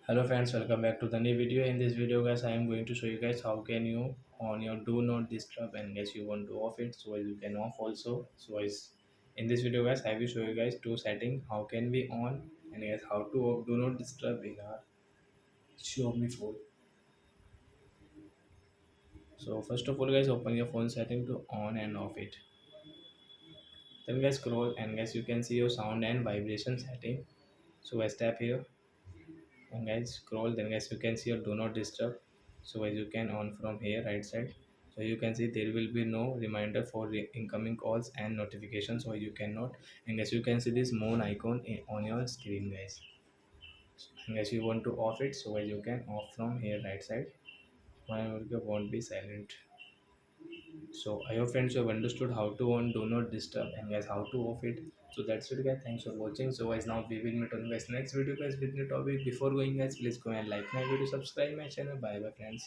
Hello friends, welcome back to the new video. In this video guys, I am going to show you guys how can you on your do not disturb, and guys you want to off it, so you can off also. So guys, in this video guys, I will show you guys two setting how can we on, and guys how to off do not disturb in our Xiaomi phone. So first of all guys, open your phone setting to on and off it. Then guys scroll and guys you can see your sound and vibration setting. So guys tap here and guys scroll, then guys you can see your do not disturb. So guys you can on from here right side. So you can see there will be no reminder for the incoming calls and notifications, so you cannot. And guys you can see this moon icon on your screen guys. And guys you want to off it, so guys you can off from here right side. Whenever you won't be silent. So I hope friends you have understood how to on do not disturb and guys how to off it. So that's it guys, thanks for watching. So guys now we will meet on guys next video guys with new topic. Before going guys, please go and like my video, subscribe my channel. Bye bye friends.